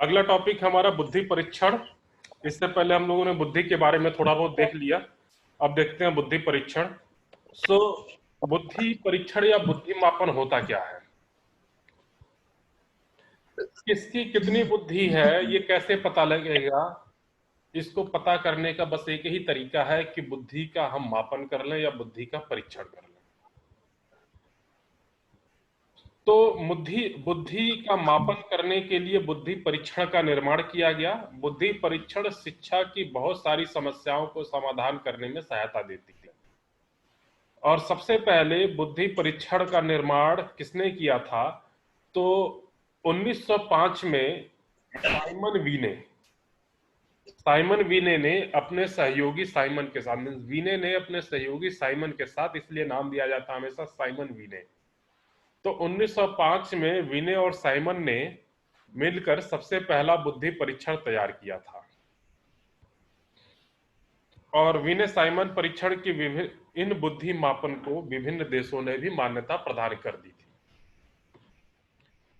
अगला टॉपिक हमारा बुद्धि परीक्षण। इससे पहले हम लोगों ने बुद्धि के बारे में थोड़ा बहुत देख लिया। अब देखते हैं बुद्धि परीक्षण। सो बुद्धि परीक्षण या बुद्धि मापन होता क्या है, किसकी कितनी बुद्धि है, ये कैसे पता लगेगा। इसको पता करने का बस एक ही तरीका है कि बुद्धि का हम मापन कर लें या बुद्धि का परीक्षण कर लें। तो बुद्धि बुद्धि का मापन करने के लिए बुद्धि परीक्षण का निर्माण किया गया। बुद्धि परीक्षण शिक्षा की बहुत सारी समस्याओं को समाधान करने में सहायता देती है। और सबसे पहले बुद्धि परीक्षण का निर्माण किसने किया था, तो 1905 में साइमन वीने ने अपने सहयोगी साइमन के साथ, वीने ने अपने सहयोगी साइमन के साथ, इसलिए नाम दिया जाता है हमेशा साइमन वीने। तो 1905 में विने और साइमन ने मिलकर सबसे पहला बुद्धि परीक्षण तैयार किया था। और विने साइमन परीक्षण की इन बुद्धि मापन को विभिन्न देशों ने भी मान्यता प्रदान कर दी थी।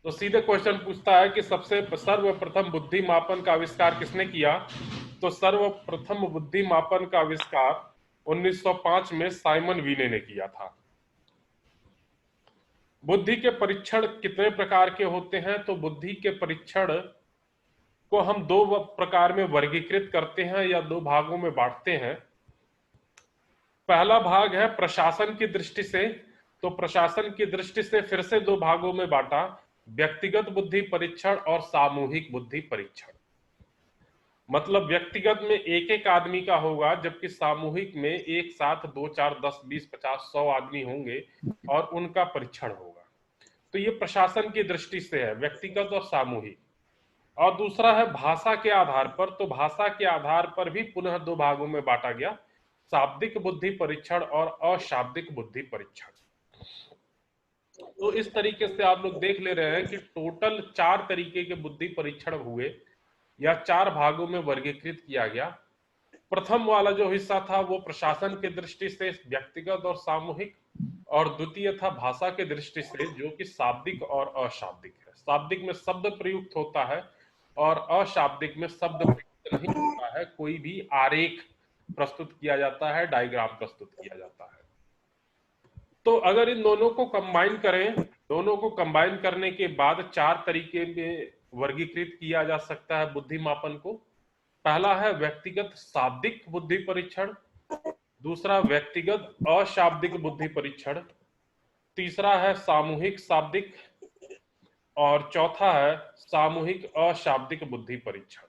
तो सीधे क्वेश्चन पूछता है कि सबसे सर्वप्रथम बुद्धि मापन का आविष्कार किसने किया। तो सर्वप्रथम बुद्धि मापन का आविष्कार 1905 में साइमन वीने ने किया था। बुद्धि के परीक्षण कितने प्रकार के होते हैं, तो बुद्धि के परीक्षण को हम दो प्रकार में वर्गीकृत करते हैं या दो भागों में बांटते हैं। पहला भाग है प्रशासन की दृष्टि से। तो प्रशासन की दृष्टि से फिर से दो भागों में बांटा, व्यक्तिगत बुद्धि परीक्षण और सामूहिक बुद्धि परीक्षण। मतलब व्यक्तिगत में एक एक आदमी का होगा, जबकि सामूहिक में एक साथ 2 4 10 20 50 100 आदमी होंगे और उनका परीक्षण होगा। तो ये प्रशासन की दृष्टि से है, व्यक्तिगत और सामूहिक। और दूसरा है भाषा के आधार पर। तो भाषा के आधार पर भी पुनः दो भागों में बांटा गया, शाब्दिक बुद्धि परीक्षण और अशाब्दिक बुद्धि परीक्षण। तो इस तरीके से आप लोग देख ले रहे हैं कि टोटल 4 तरीके के बुद्धि परीक्षण हुए या 4 भागों में वर्गीकृत किया गया। प्रथम वाला जो हिस्सा था वो प्रशासन की दृष्टि से व्यक्तिगत और सामूहिक, और द्वितीय था भाषा की दृष्टि से, जो कि शाब्दिक और अशाब्दिक है। शाब्दिक में शब्द प्रयुक्त होता है और अशाब्दिक में शब्द प्रयुक्त नहीं होता है, कोई भी आरेख प्रस्तुत किया जाता है, डायग्राम प्रस्तुत किया जाता है। तो अगर इन दोनों को कंबाइन करें, दोनों को कंबाइन करने के बाद 4 तरीके में वर्गीकृत किया जा सकता है बुद्धि मापन को। पहला है व्यक्तिगत शाब्दिक बुद्धि परीक्षण, दूसरा व्यक्तिगत अशाब्दिक बुद्धि परीक्षण, तीसरा है सामूहिक शाब्दिक, और चौथा है सामूहिक अशाब्दिक बुद्धि परीक्षण।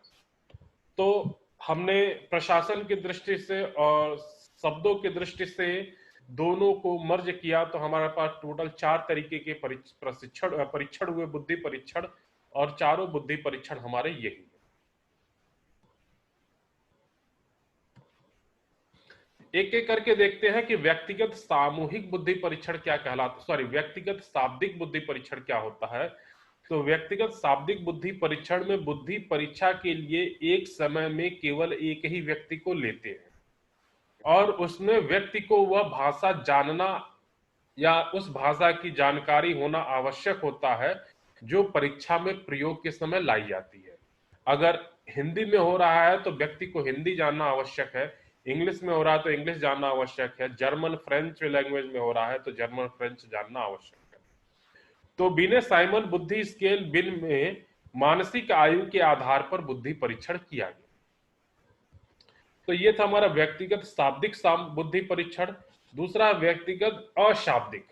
तो हमने प्रशासन की दृष्टि से और शब्दों की दृष्टि से दोनों को मर्ज किया, तो हमारे पास टोटल 4 तरीके के परीक्षण हुए, बुद्धि परीक्षण, और चारों बुद्धि परीक्षण हमारे यही है। एक एक करके देखते हैं कि व्यक्तिगत सामूहिक बुद्धि परीक्षण क्या कहलाता, व्यक्तिगत शाब्दिक बुद्धि परीक्षण क्या होता है। तो व्यक्तिगत शाब्दिक बुद्धि परीक्षण में बुद्धि परीक्षा के लिए एक समय में केवल एक ही व्यक्ति को लेते हैं और उसमें व्यक्ति को वह भाषा जानना या उस भाषा की जानकारी होना आवश्यक होता है जो परीक्षा में प्रयोग के समय लाई जाती है। अगर हिंदी में हो रहा है तो व्यक्ति को हिंदी जानना आवश्यक है, इंग्लिश में हो रहा है तो इंग्लिश जानना आवश्यक है, जर्मन फ्रेंच लैंग्वेज में हो रहा है तो जर्मन फ्रेंच जानना आवश्यक है। तो बिने साइमन बुद्धि स्केल बिल में मानसिक आयु के आधार पर बुद्धि परीक्षण किया गया। तो ये था हमारा व्यक्तिगत शाब्दिक बुद्धि परीक्षण। दूसरा व्यक्तिगत अशाब्दिक।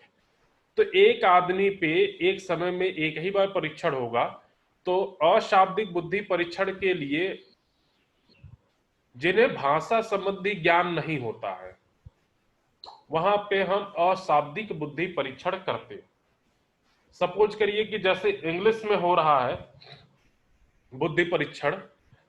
तो एक आदमी पे एक समय में एक ही बार परीक्षण होगा। तो अशाब्दिक बुद्धि परीक्षण के लिए जिन्हें भाषा संबंधी ज्ञान नहीं होता है, वहां पे हम अशाब्दिक बुद्धि परीक्षण करते हैं। सपोज करिए कि जैसे इंग्लिश में हो रहा है बुद्धि परीक्षण,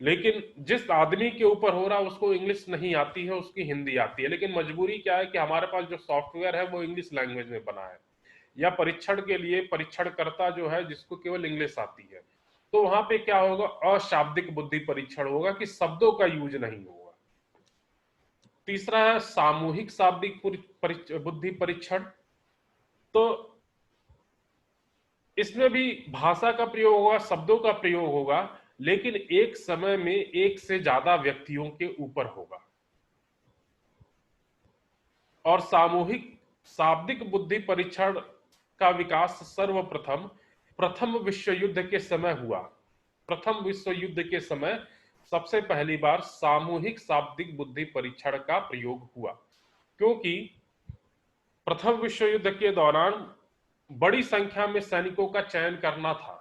लेकिन जिस आदमी के ऊपर हो रहा है उसको इंग्लिश नहीं आती है, उसकी हिंदी आती है, लेकिन मजबूरी क्या है कि हमारे पास जो सॉफ्टवेयर है वो इंग्लिश लैंग्वेज में बना है, या परीक्षण के लिए परीक्षणकर्ता जो है जिसको केवल इंग्लिश आती है। तो वहां पे क्या होगा, अशाब्दिक बुद्धि परीक्षण होगा कि शब्दों का यूज नहीं होगा। तीसरा है सामूहिक शाब्दिक बुद्धि परीक्षण। तो इसमें भी भाषा का प्रयोग होगा, शब्दों का प्रयोग होगा, लेकिन एक समय में एक से ज्यादा व्यक्तियों के ऊपर होगा। और सामूहिक शाब्दिक बुद्धि परीक्षण का विकास सर्वप्रथम प्रथम विश्व युद्ध के समय हुआ। प्रथम विश्व युद्ध के समय सबसे पहली बार सामूहिक शाब्दिक बुद्धि परीक्षण का प्रयोग हुआ, क्योंकि प्रथम विश्व युद्ध के दौरान बड़ी संख्या में सैनिकों का चयन करना था।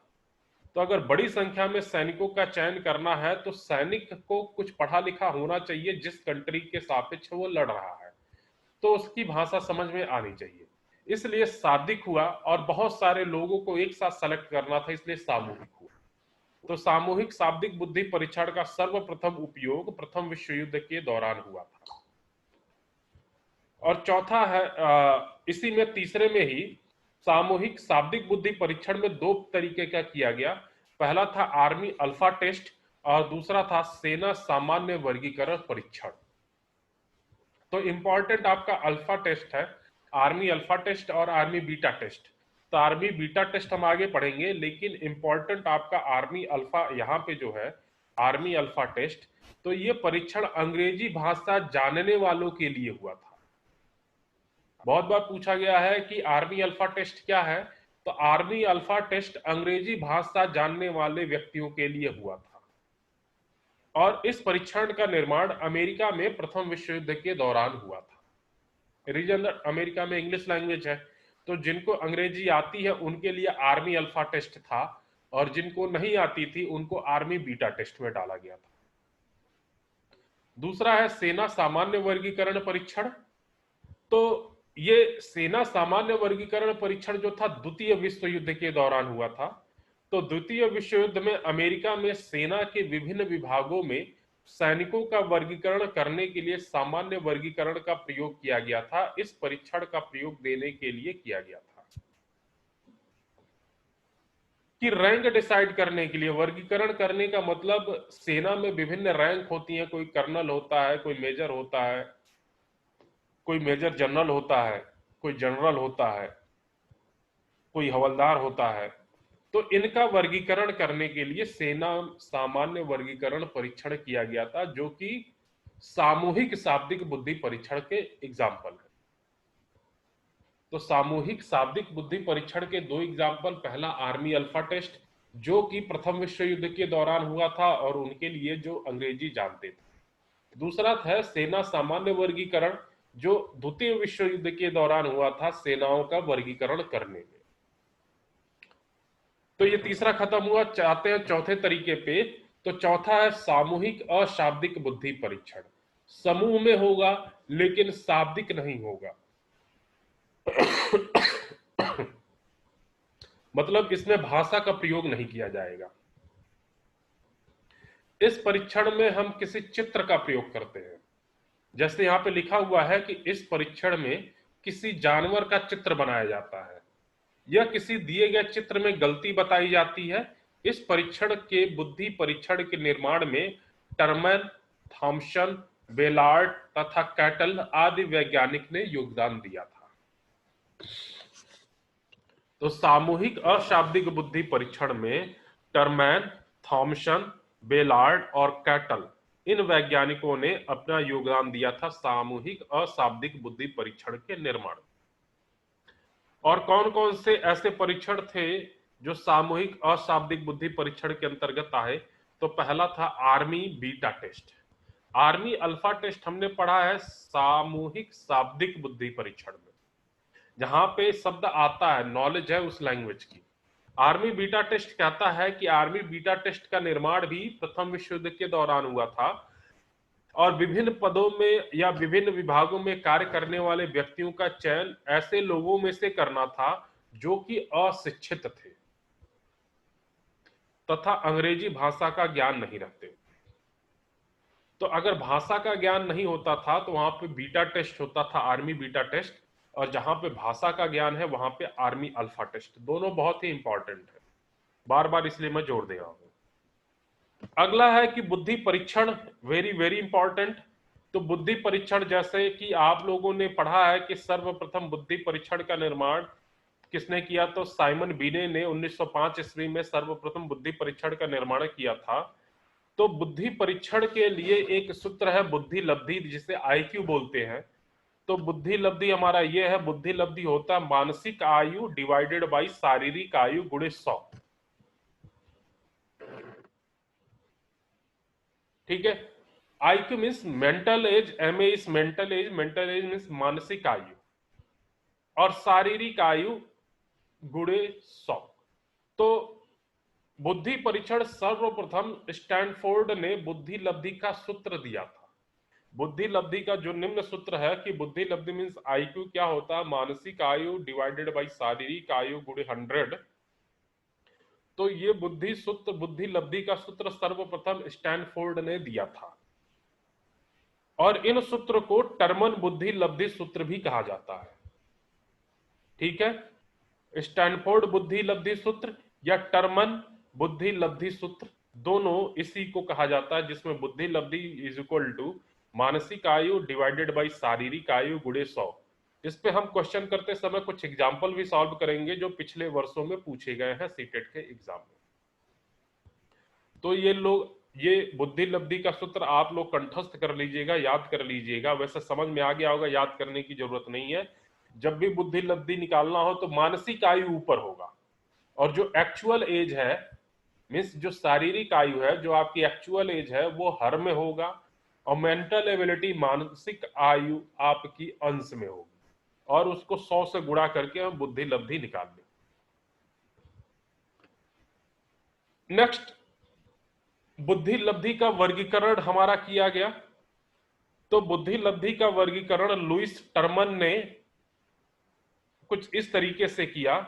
तो अगर बड़ी संख्या में सैनिकों का चयन करना है तो सैनिक को कुछ पढ़ा लिखा होना चाहिए, जिस कंट्री के सापेक्ष वो लड़ रहा है, तो उसकी भाषा समझ में आनी चाहिए। इसलिए शाब्दिक हुआ और बहुत सारे लोगों को एक साथ सेलेक्ट करना था, इसलिए सामूहिक हुआ। तो सामूहिक शाब्दिक बुद्धि परीक्षण का सर्वप्रथम उपयोग प्रथम विश्व युद्ध के दौरान हुआ था। और चौथा है, इसी में तीसरे में ही सामूहिक शाब्दिक बुद्धि परीक्षण में दो तरीके का किया गया। पहला था आर्मी अल्फा टेस्ट और दूसरा था सेना सामान्य वर्गीकरण परीक्षण। तो इंपॉर्टेंट आपका अल्फा टेस्ट है, आर्मी अल्फा टेस्ट और आर्मी बीटा टेस्ट। तो आर्मी बीटा टेस्ट हम आगे पढ़ेंगे, लेकिन इंपॉर्टेंट आपका आर्मी अल्फा यहाँ पे जो है, आर्मी अल्फा टेस्ट। तो ये परीक्षण अंग्रेजी भाषा जानने वालों के लिए हुआ था। बहुत बार पूछा गया है कि आर्मी अल्फा टेस्ट क्या है, तो आर्मी अल्फा टेस्ट अंग्रेजी भाषा जानने वाले व्यक्तियों के लिए हुआ था। और इस परीक्षण का निर्माण अमेरिका में प्रथम विश्व युद्ध के दौरान हुआ था। रीजन अमेरिका में इंग्लिश लैंग्वेज है, तो जिनको अंग्रेजी आती है उनके लिए आर्मी अल्फा टेस्ट था, और जिनको नहीं आती थी उनको आर्मी बीटा टेस्ट में डाला गया था। दूसरा है सेना सामान्य वर्गीकरण परीक्षण। तो ये सेना सामान्य वर्गीकरण परीक्षण जो था द्वितीय विश्व युद्ध के दौरान हुआ था। तो द्वितीय विश्व युद्ध में अमेरिका में सेना के विभिन्न विभागों में सैनिकों का वर्गीकरण करने के लिए सामान्य वर्गीकरण का प्रयोग किया गया था। इस परीक्षण का प्रयोग देने के लिए किया गया था कि रैंक डिसाइड करने के लिए। वर्गीकरण करने का मतलब सेना में विभिन्न रैंक होती हैं, कोई कर्नल होता है, कोई मेजर होता है, कोई मेजर जनरल होता है, कोई जनरल होता है, कोई हवलदार होता है। तो इनका वर्गीकरण करने के लिए सेना सामान्य वर्गीकरण परीक्षण किया गया था, जो कि सामूहिक शाब्दिक बुद्धि परीक्षण के एग्जाम्पल है। तो सामूहिक शाब्दिक बुद्धि परीक्षण के दो एग्जाम्पल, पहला आर्मी अल्फा टेस्ट जो कि प्रथम विश्व युद्ध के दौरान हुआ था और उनके लिए जो अंग्रेजी जानते थे। दूसरा था सेना सामान्य वर्गीकरण जो द्वितीय विश्व युद्ध के दौरान हुआ था, सेनाओं का वर्गीकरण करने में। तो ये तीसरा खत्म हुआ, चाहते हैं चौथे तरीके पे। तो चौथा है सामूहिक अशाब्दिक बुद्धि परीक्षण। समूह में होगा लेकिन शाब्दिक नहीं होगा। मतलब इसमें भाषा का प्रयोग नहीं किया जाएगा। इस परीक्षण में हम किसी चित्र का प्रयोग करते हैं। जैसे यहां पे लिखा हुआ है कि इस परीक्षण में किसी जानवर का चित्र बनाया जाता है या किसी दिए गए चित्र में गलती बताई जाती है। इस परीक्षण के बुद्धि परीक्षण के निर्माण में टर्मैन, थॉमसन, बेलार्ड तथा कैटल आदि वैज्ञानिक ने योगदान दिया था। तो सामूहिक अशाब्दिक बुद्धि परीक्षण में टर्मैन, थॉमसन, बेलार्ड और कैटल इन वैज्ञानिकों ने अपना योगदान दिया था सामूहिक अशाब्दिक बुद्धि परीक्षण के निर्माण। और कौन कौन से ऐसे परीक्षण थे जो सामूहिक अशाब्दिक बुद्धि परीक्षण के अंतर्गत आए? तो पहला था Army Beta test. Army Alpha test हमने पढ़ा है सामूहिक शाब्दिक बुद्धि परीक्षण में, जहां पे शब्द आता है, नॉलेज है उस लैंग्वेज की। आर्मी बीटा टेस्ट कहता है कि आर्मी बीटा टेस्ट का निर्माण भी प्रथम विश्व युद्ध के दौरान हुआ था और विभिन्न पदों में या विभिन्न विभागों में कार्य करने वाले व्यक्तियों का चयन ऐसे लोगों में से करना था जो कि अशिक्षित थे तथा अंग्रेजी भाषा का ज्ञान नहीं रखते। तो अगर भाषा का ज्ञान नहीं होता था तो वहां पे बीटा टेस्ट होता था, आर्मी बीटा टेस्ट, और जहां पे भाषा का ज्ञान है वहां पे आर्मी अल्फा टेस्ट। दोनों बहुत ही इंपॉर्टेंट है, बार बार इसलिए मैं जोड़ दे रहा हूं। अगला है कि बुद्धि परीक्षण, वेरी वेरी इंपॉर्टेंट। तो बुद्धि परीक्षण, जैसे कि आप लोगों ने पढ़ा है कि सर्वप्रथम बुद्धि परीक्षण का निर्माण किसने किया? तो साइमन बीने ने 1905 ईस्वी में सर्वप्रथम बुद्धि परीक्षण का निर्माण किया था। तो बुद्धि परीक्षण के लिए एक सूत्र है बुद्धि लब्धि, जिसे आईक्यू बोलते हैं। तो बुद्धि लब्धि हमारा ये है, बुद्धि लब्धि होता है मानसिक आयु डिवाइडेड बाई शारीरिक आयु गुणे 100। ठीक है, IQ means mental as, MA is mental as, mental as means मानसिक आयु, और शारीरिक आयु गुणे 100। तो बुद्धि परीक्षण सर्वप्रथम स्टैनफोर्ड ने बुद्धि लब्धि का सूत्र दिया था। बुद्धि लब्धि का जो निम्न सूत्र है कि बुद्धि लब्धि मीन्स आईक्यू क्या होता है, मानसिक आयु डिवाइडेड बाई शारीरिक आयु गुणे 100। तो ये बुद्धि सूत्र, बुद्धि लब्धि का सूत्र सर्वप्रथम स्टैनफोर्ड ने दिया था, और इन सूत्र को टर्मन बुद्धि लब्धि सूत्र भी कहा जाता है। ठीक है, स्टैनफोर्ड बुद्धि लब्धि सूत्र या टर्मन बुद्धि लब्धि सूत्र, दोनों इसी को कहा जाता है, जिसमें बुद्धि लब्धि इज इक्वल टू मानसिक आयु डिवाइडेड बाई शारीरिक आयु गुणे 100। इस पे हम क्वेश्चन करते समय कुछ एग्जाम्पल भी सॉल्व करेंगे जो पिछले वर्षों में पूछे गए हैं सीटेट के एग्जाम में। तो ये बुद्धि लब्धि का सूत्र आप लोग कंठस्थ कर लीजिएगा, याद कर लीजिएगा। वैसे समझ में आ गया होगा, याद करने की जरूरत नहीं है। जब भी बुद्धि लब्धि निकालना हो तो मानसिक आयु ऊपर होगा, और जो एक्चुअल एज है मीन्स जो शारीरिक आयु है, जो आपकी एक्चुअल एज है वो हर में होगा, और मेंटल एबिलिटी मानसिक आयु आपकी अंश में होगी, और उसको 100 से गुणा करके हम बुद्धि लब्धि निकाल लें। नेक्स्ट, बुद्धि लब्धि का वर्गीकरण हमारा किया गया। तो बुद्धि लब्धि का वर्गीकरण लुईस टर्मन ने कुछ इस तरीके से किया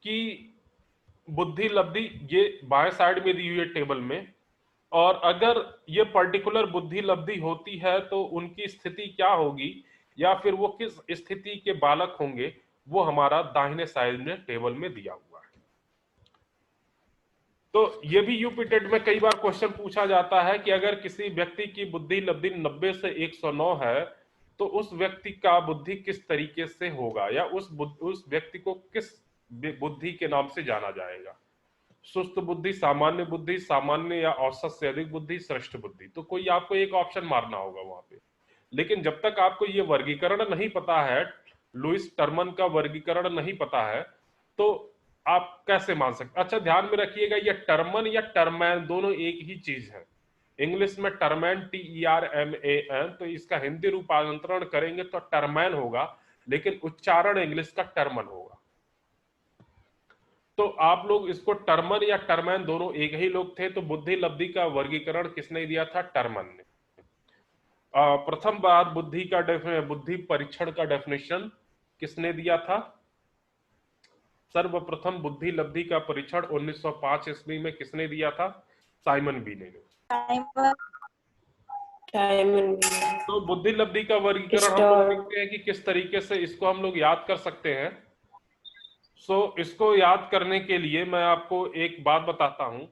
कि बुद्धि लब्धि ये बाएं साइड में दी हुई है टेबल में, और अगर ये पर्टिकुलर बुद्धि लब्धि होती है तो उनकी स्थिति क्या होगी, या फिर वो किस स्थिति के बालक होंगे, वो हमारा दाहिने साइड में टेबल में दिया हुआ है। तो ये भी यूपीटेट में कई बार क्वेश्चन पूछा जाता है कि अगर किसी व्यक्ति की बुद्धि लब्धि 90 से 109 है तो उस व्यक्ति का बुद्धि किस तरीके से होगा, या उस व्यक्ति को किस बुद्धि के नाम से जाना जाएगा? सुस्त बुद्धि, सामान्य बुद्धि, सामान्य या औसत से अधिक बुद्धि, श्रेष्ठ बुद्धि। तो कोई आपको एक ऑप्शन मारना होगा वहां पे। लेकिन जब तक आपको ये वर्गीकरण नहीं पता है, लुईस टर्मन का वर्गीकरण नहीं पता है, तो आप कैसे मान सकते? अच्छा, ध्यान में रखिएगा, ये टर्मन या टर्मैन दोनों एक ही चीज है। इंग्लिश में टर्मैन TERMAN, तो इसका हिंदी रूपांतरण करेंगे तो टर्मैन होगा, लेकिन उच्चारण इंग्लिश का टर्मन होगा। तो आप लोग इसको टर्मन या टर्मैन दोनों एक ही लोग थे। तो बुद्धि लब्धि का वर्गीकरण किसने दिया था? टर्मन ने। प्रथम बार बुद्धि परीक्षण का डेफिनेशन किसने दिया था? सर्वप्रथम बुद्धि लब्धि का परीक्षण 1905 ईस्वी में किसने दिया था? साइमन बीने ने। तो बुद्धि लब्धि का वर्गीकरण हम लोग देखते हैं कि किस तरीके से इसको हम लोग याद कर सकते हैं। इसको याद करने के लिए मैं आपको एक बात बताता हूं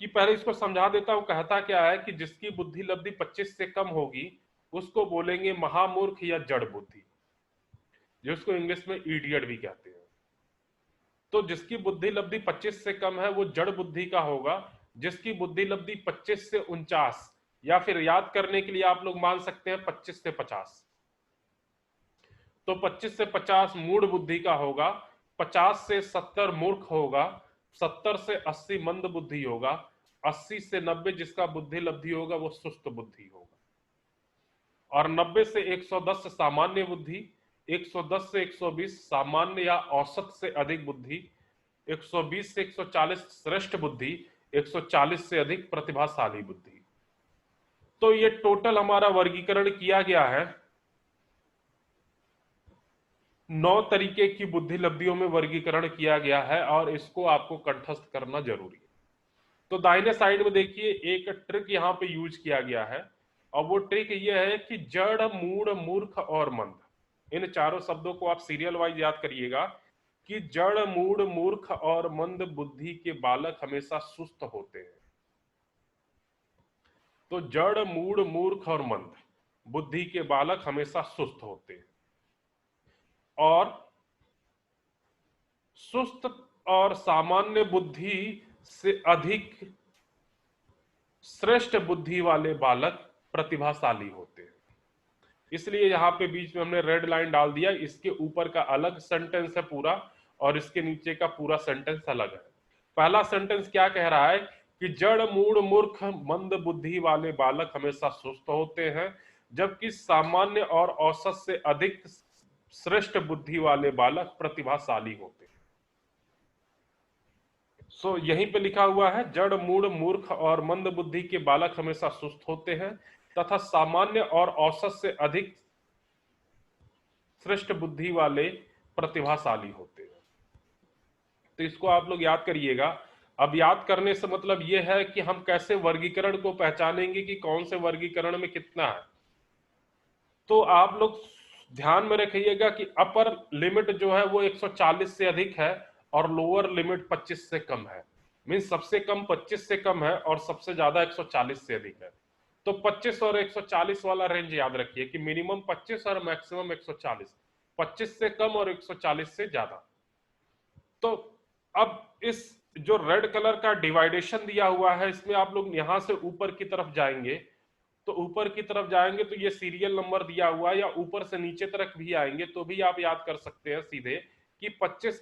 कि पहले इसको समझा देता हूं। कहता क्या है कि जिसकी बुद्धि लब्धि 25 से कम होगी उसको बोलेंगे महामूर्ख या जड़ बुद्धि, जिसको इंग्लिश में इडियट भी कहते हैं। तो जिसकी बुद्धि लब्धि 25 से कम है वो जड़ बुद्धि का होगा। जिसकी बुद्धि लब्धि 25 से 49, या फिर याद करने के लिए आप लोग मान सकते हैं 25 से 50, तो 25 से 50 मूढ़ बुद्धि का होगा, 50 से 70 मूर्ख होगा, 70 से 80 मंद बुद्धि होगा, 80 से 90 जिसका बुद्धि लब्धि होगा वो सुस्त बुद्धि होगा, और 90 से 110 सामान्य बुद्धि, 110 से 120 सामान्य या औसत से अधिक बुद्धि, 120 से 140 श्रेष्ठ बुद्धि, 140 से अधिक प्रतिभाशाली बुद्धि। तो ये टोटल हमारा वर्गीकरण किया गया है। 9 तरीके की बुद्धि लब्धियों में वर्गीकरण किया गया है, और इसको आपको कंठस्थ करना जरूरी है। तो दाहिने साइड में देखिए एक ट्रिक यहां पे यूज किया गया है, और वो ट्रिक ये है कि जड़, मूढ़, मूर्ख और मंद, इन चारों शब्दों को आप सीरियल वाइज याद करिएगा कि जड़, मूढ़, मूर्ख और मंद बुद्धि के बालक हमेशा सुस्त होते हैं। तो जड़, मूढ़, मूर्ख और मंद बुद्धि के बालक हमेशा सुस्त होते हैं, और सुस्त और सामान्य बुद्धि से अधिक श्रेष्ठ बुद्धि वाले बालक प्रतिभाशाली होते हैं। इसलिए यहां पे बीच में हमने रेड लाइन डाल दिया, इसके ऊपर का अलग सेंटेंस है पूरा और इसके नीचे का पूरा सेंटेंस अलग है। पहला सेंटेंस क्या कह रहा है कि जड़ मूढ़ मूर्ख मंद बुद्धि वाले बालक हमेशा सुस्त होते हैं, जबकि सामान्य और औसत से अधिक श्रेष्ठ बुद्धि वाले बालक प्रतिभाशाली होते हैं। सो यहीं पे लिखा हुआ है, जड़ मूढ़ मूर्ख और मंद बुद्धि के बालक हमेशा सुस्त होते हैं तथा सामान्य और औसत से अधिक श्रेष्ठ बुद्धि वाले प्रतिभाशाली होते हैं। तो इसको आप लोग याद करिएगा। अब याद करने से मतलब यह है कि हम कैसे वर्गीकरण को पहचानेंगे कि कौन से वर्गीकरण में कितना है। तो आप लोग ध्यान में रखिएगा कि अपर लिमिट जो है वो 140 से अधिक है और लोअर लिमिट 25 से कम है। मींस सबसे कम 25 से कम है और सबसे ज्यादा 140 से अधिक है। तो 25 और 140 वाला रेंज याद रखिए कि मिनिमम 25 और मैक्सिमम 140, 25 से कम और 140 से ज्यादा। तो अब इस जो रेड कलर का डिवाइडेशन दिया हुआ है, इसमें आप लोग यहां से ऊपर की तरफ जाएंगे तो ऊपर की तरफ जाएंगे तो ये सीरियल नंबर दिया हुआ है, या ऊपर से नीचे तक भी आएंगे तो भी आप याद कर सकते हैं सीधे कि 25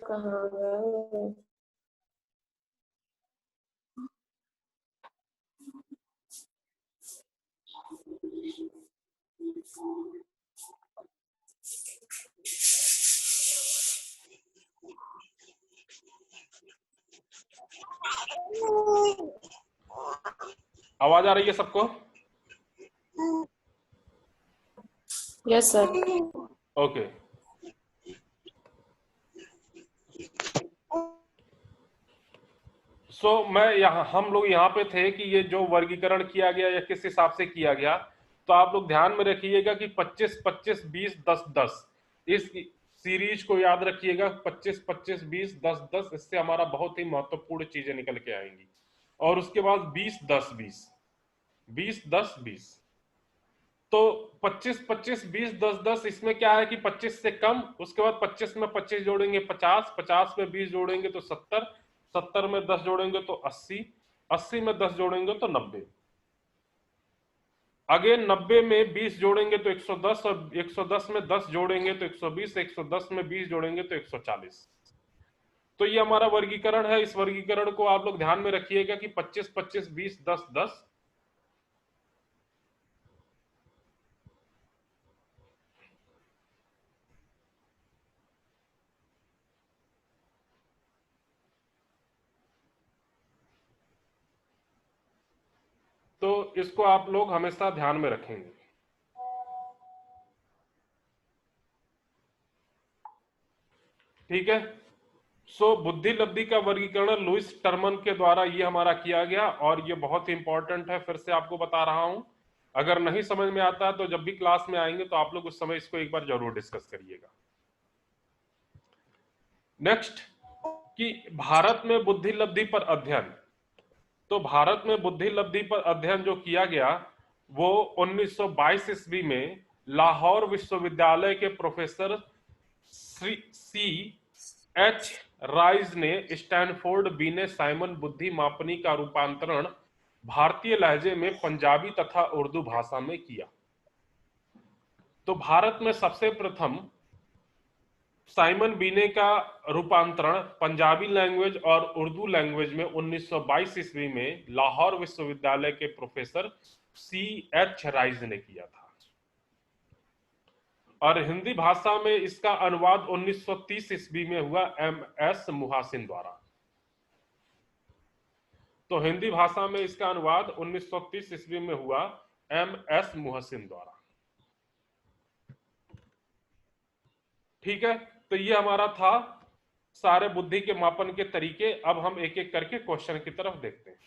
आवाज आ रही है सबको? Yes sir. ओके। सो मैं यहाँ हम लोग यहाँ पे थे कि ये जो वर्गीकरण किया गया या किस हिसाब से किया गया, तो आप लोग ध्यान में रखिएगा कि 25 25 20 10 10 इस सीरीज को याद रखिएगा। 25 25 20 10 10 इससे हमारा बहुत ही महत्वपूर्ण चीजें निकल के आएंगी। और उसके बाद 20 10 20 20 10 20। तो 25 25 20 10 10 इसमें क्या है कि 25 से कम, उसके बाद 25 में 25 जोड़ेंगे 50, 50 में 20 जोड़ेंगे तो 70, 70 में 10 जोड़ेंगे तो 80, 80 में 10 जोड़ेंगे तो 90, अगेन 90 में 20 जोड़ेंगे तो 110 और 110 में 10 जोड़ेंगे तो 120, 110 में 20 जोड़ेंगे तो 140। तो ये हमारा वर्गीकरण है। इस वर्गीकरण को आप लोग ध्यान में रखिएगा कि 25 25 20 10 10। तो इसको आप लोग हमेशा ध्यान में रखेंगे। ठीक है। सो बुद्धि लब्धि का वर्गीकरण लुईस टर्मन के द्वारा ये हमारा किया गया और ये बहुत ही इंपॉर्टेंट है। फिर से आपको बता रहा हूं, अगर नहीं समझ में आता है तो जब भी क्लास में आएंगे तो आप लोग उस समय इसको एक बार जरूर डिस्कस करिएगा। नेक्स्ट कि भारत में बुद्धि लब्धि पर अध्ययन। तो भारत में बुद्धि लब्धि पर अध्ययन जो किया गया वो 1922 ईस्वी में लाहौर विश्वविद्यालय के प्रोफेसर सी एच राइज ने स्टैनफोर्ड बीने साइमन बुद्धि मापनी का रूपांतरण भारतीय लहजे में पंजाबी तथा उर्दू भाषा में किया। तो भारत में सबसे प्रथम साइमन बीने का रूपांतरण पंजाबी लैंग्वेज और उर्दू लैंग्वेज में 1922 ईस्वी में लाहौर विश्वविद्यालय के प्रोफेसर सी एच राइज ने किया था और हिंदी भाषा में इसका अनुवाद 1930 ईस्वी में हुआ एम एस मुहासिन द्वारा। तो हिंदी भाषा में इसका अनुवाद 1930 ईस्वी में हुआ एम एस मुहसिन द्वारा। ठीक है। तो ये हमारा था सारे बुद्धि के मापन के तरीके। अब हम एक एक करके क्वेश्चन की तरफ देखते हैं।